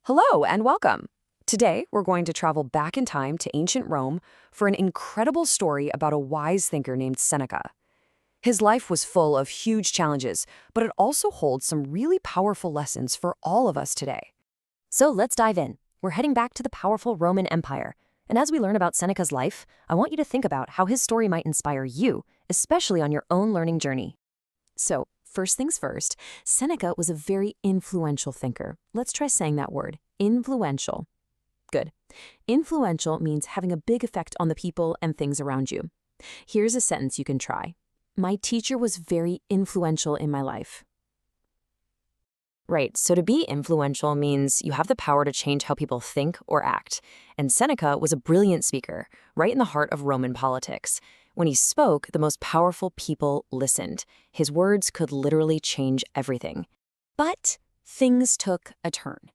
Hello and welcome. Today, we're going to travel back in time to ancient Rome for an incredible story about a wise thinker named Seneca. His life was full of huge challenges, but it also holds some really powerful lessons for all of us today. So let's dive in. We're heading back to the powerful Roman Empire. And as we learn about Seneca's life, I want you to think about how his story might inspire you, especially on your own learning journey. So, first things first, Seneca was a very influential thinker. Let's try saying that word, influential. Good. Influential means having a big effect on the people and things around you. Here's a sentence you can try. My teacher was very influential in my life. Right, so to be influential means you have the power to change how people think or act. And Seneca was a brilliant speaker, right in the heart of Roman politics. When he spoke, the most powerful people listened. His words could literally change everything. But things took a turn.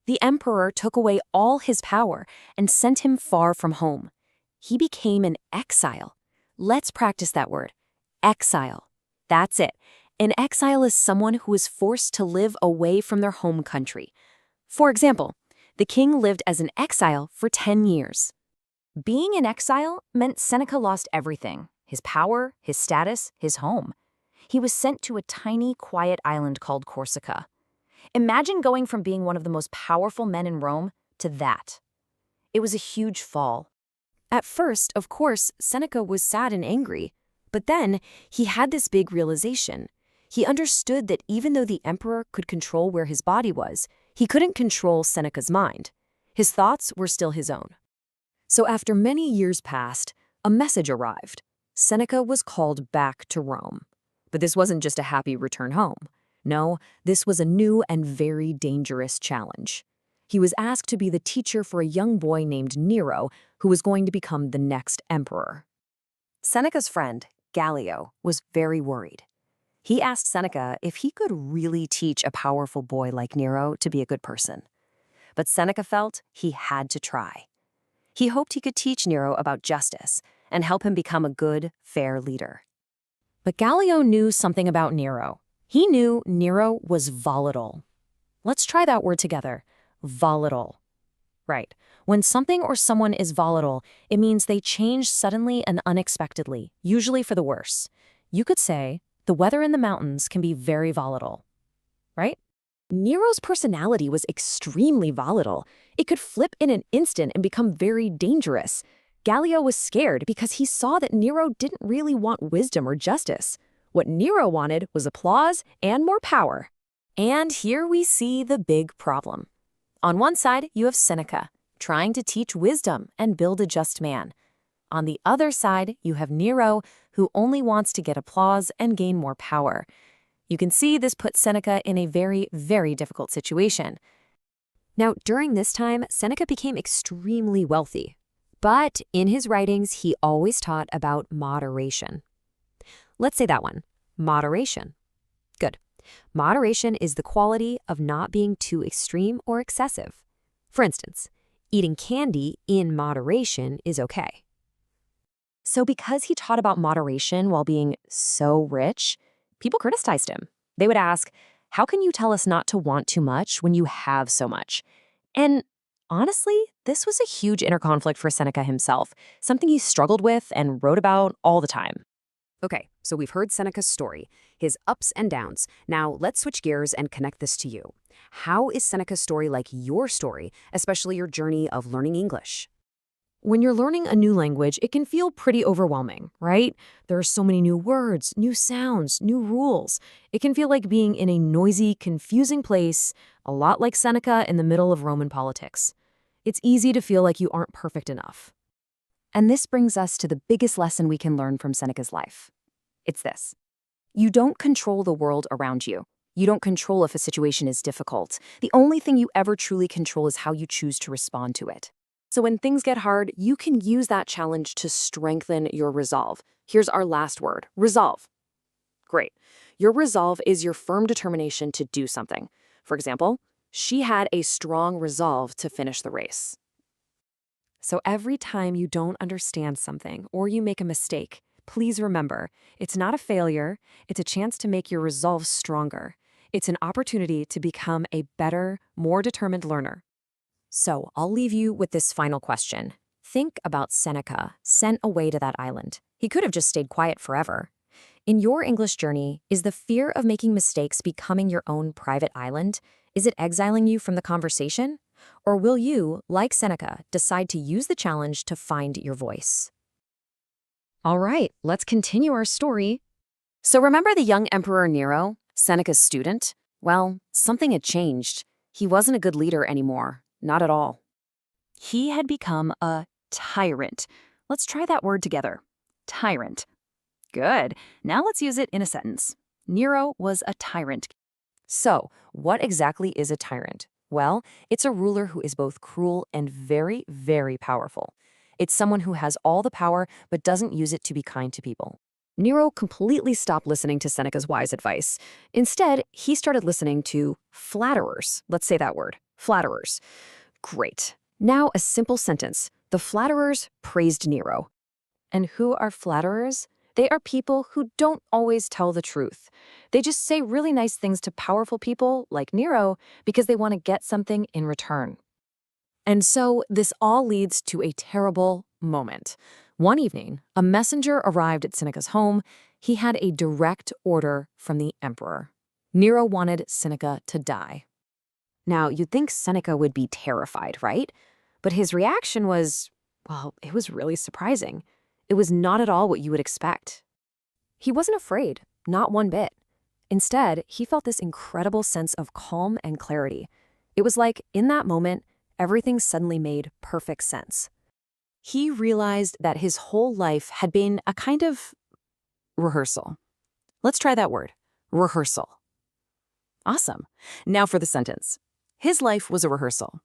The emperor took away all his power and sent him far from home. He became an exile. Let's practice that word. Exile. That's it. An exile is someone who is forced to live away from their home country. For example, the king lived as an exile for 10 years. Being in exile meant Seneca lost everything: his power, his status, his home. He was sent to a tiny, quiet island called Corsica. Imagine going from being one of the most powerful men in Rome to that. It was a huge fall. At first, of course, Seneca was sad and angry. But then he had this big realization. He understood that even though the emperor could control where his body was, he couldn't control Seneca's mind. His thoughts were still his own. So after many years passed, a message arrived. Seneca was called back to Rome. But this wasn't just a happy return home. No, this was a new and very dangerous challenge. He was asked to be the teacher for a young boy named Nero, who was going to become the next emperor. Seneca's friend, Gallio, was very worried. He asked Seneca if he could really teach a powerful boy like Nero to be a good person. But Seneca felt he had to try. He hoped he could teach Nero about justice and help him become a good, fair leader. But Gallio knew something about Nero. He knew Nero was volatile. Let's try that word together. Volatile. Right. When something or someone is volatile, it means they change suddenly and unexpectedly, usually for the worse. You could say, the weather in the mountains can be very volatile. Right? Nero's personality was extremely volatile. It could flip in an instant and become very dangerous. Gallio was scared because he saw that Nero didn't really want wisdom or justice. What Nero wanted was applause and more power. And here we see the big problem. On one side, you have Seneca, trying to teach wisdom and build a just man. On the other side, you have Nero, who only wants to get applause and gain more power. You can see this puts Seneca in a very, very difficult situation. Now, during this time, Seneca became extremely wealthy. But in his writings, he always taught about moderation. Let's say that one, moderation. Good. Moderation is the quality of not being too extreme or excessive. For instance, eating candy in moderation is okay. So because he taught about moderation while being so rich, people criticized him. They would ask, how can you tell us not to want too much when you have so much? And honestly, this was a huge inner conflict for Seneca himself, something he struggled with and wrote about all the time. Okay, so we've heard Seneca's story, his ups and downs. Now let's switch gears and connect this to you. How is Seneca's story like your story, especially your journey of learning English? When you're learning a new language, it can feel pretty overwhelming, right? There are so many new words, new sounds, new rules. It can feel like being in a noisy, confusing place, a lot like Seneca in the middle of Roman politics. It's easy to feel like you aren't perfect enough. And this brings us to the biggest lesson we can learn from Seneca's life. It's this. You don't control the world around you. You don't control if a situation is difficult. The only thing you ever truly control is how you choose to respond to it. So when things get hard, you can use that challenge to strengthen your resolve. Here's our last word, resolve. Great. Your resolve is your firm determination to do something. For example, she had a strong resolve to finish the race. So every time you don't understand something or you make a mistake, please remember, it's not a failure, it's a chance to make your resolve stronger. It's an opportunity to become a better, more determined learner. So I'll leave you with this final question. Think about Seneca, sent away to that island. He could have just stayed quiet forever. In your English journey, is the fear of making mistakes becoming your own private island? Is it exiling you from the conversation? Or will you, like Seneca, decide to use the challenge to find your voice? All right, let's continue our story. So remember the young Emperor Nero, Seneca's student? Well, something had changed. He wasn't a good leader anymore. Not at all. He had become a tyrant. Let's try that word together. Tyrant. Good. Now let's use it in a sentence. Nero was a tyrant. So, what exactly is a tyrant? Well, it's a ruler who is both cruel and very, very powerful. It's someone who has all the power but doesn't use it to be kind to people. Nero completely stopped listening to Seneca's wise advice. Instead, he started listening to flatterers. Let's say that word. Flatterers. Great. Now a simple sentence. The flatterers praised Nero. And who are flatterers? They are people who don't always tell the truth. They just say really nice things to powerful people like Nero because they want to get something in return. And so this all leads to a terrible moment. One evening, a messenger arrived at Seneca's home. He had a direct order from the emperor. Nero wanted Seneca to die. Now, you'd think Seneca would be terrified, right? But his reaction was, well, it was really surprising. It was not at all what you would expect. He wasn't afraid, not one bit. Instead, he felt this incredible sense of calm and clarity. It was like, in that moment, everything suddenly made perfect sense. He realized that his whole life had been a kind of rehearsal. Let's try that word, rehearsal. Awesome. Now for the sentence. His life was a rehearsal.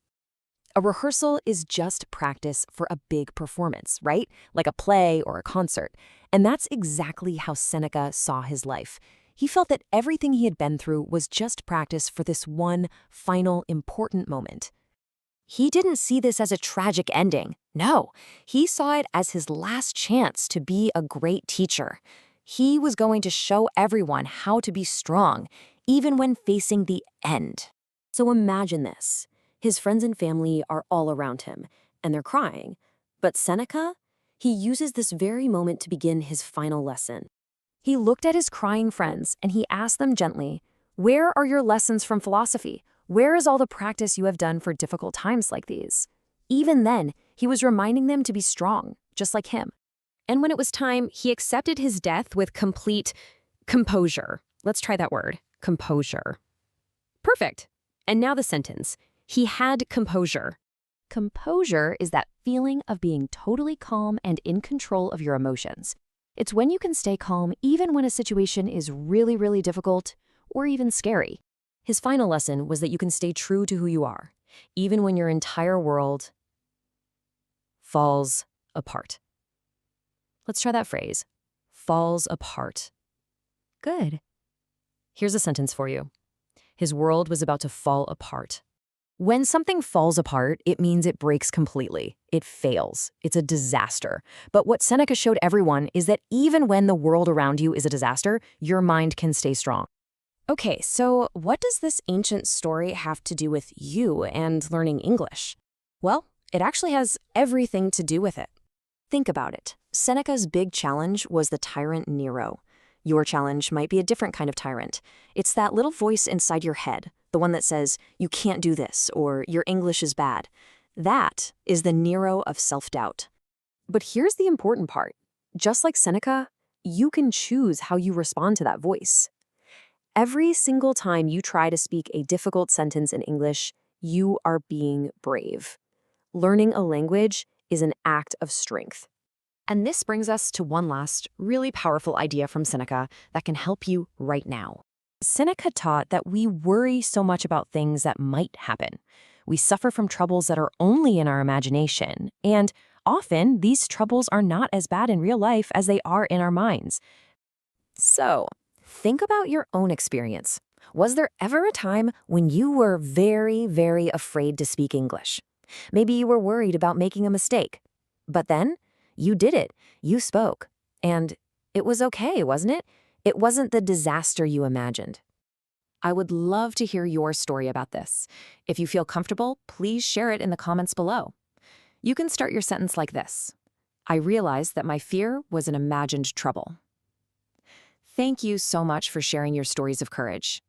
A rehearsal is just practice for a big performance, right? Like a play or a concert. And that's exactly how Seneca saw his life. He felt that everything he had been through was just practice for this one final important moment. He didn't see this as a tragic ending. No, he saw it as his last chance to be a great teacher. He was going to show everyone how to be strong, even when facing the end. So imagine this. His friends and family are all around him, and they're crying. But Seneca, he uses this very moment to begin his final lesson. He looked at his crying friends, and he asked them gently, "Where are your lessons from philosophy? Where is all the practice you have done for difficult times like these?" Even then, he was reminding them to be strong, just like him. And when it was time, he accepted his death with complete composure. Let's try that word, composure. Perfect. And now the sentence. He had composure. Composure is that feeling of being totally calm and in control of your emotions. It's when you can stay calm even when a situation is really, really difficult or even scary. His final lesson was that you can stay true to who you are, even when your entire world falls apart. Let's try that phrase. Falls apart. Good. Here's a sentence for you. His world was about to fall apart. When something falls apart, it means it breaks completely. It fails. It's a disaster. But what Seneca showed everyone is that even when the world around you is a disaster, your mind can stay strong. Okay, so what does this ancient story have to do with you and learning English? Well, it actually has everything to do with it. Think about it. Seneca's big challenge was the tyrant Nero. Your challenge might be a different kind of tyrant. It's that little voice inside your head, the one that says, you can't do this, or your English is bad. That is the Nero of self-doubt. But here's the important part. Just like Seneca, you can choose how you respond to that voice. Every single time you try to speak a difficult sentence in English, you are being brave. Learning a language is an act of strength. And this brings us to one last, really powerful idea from Seneca that can help you right now. Seneca taught that we worry so much about things that might happen. We suffer from troubles that are only in our imagination, and often these troubles are not as bad in real life as they are in our minds. So, think about your own experience. Was there ever a time when you were very, very afraid to speak English? Maybe you were worried about making a mistake. But then, you did it. You spoke. And it was okay, wasn't it? It wasn't the disaster you imagined. I would love to hear your story about this. If you feel comfortable, please share it in the comments below. You can start your sentence like this: I realized that my fear was an imagined trouble. Thank you so much for sharing your stories of courage.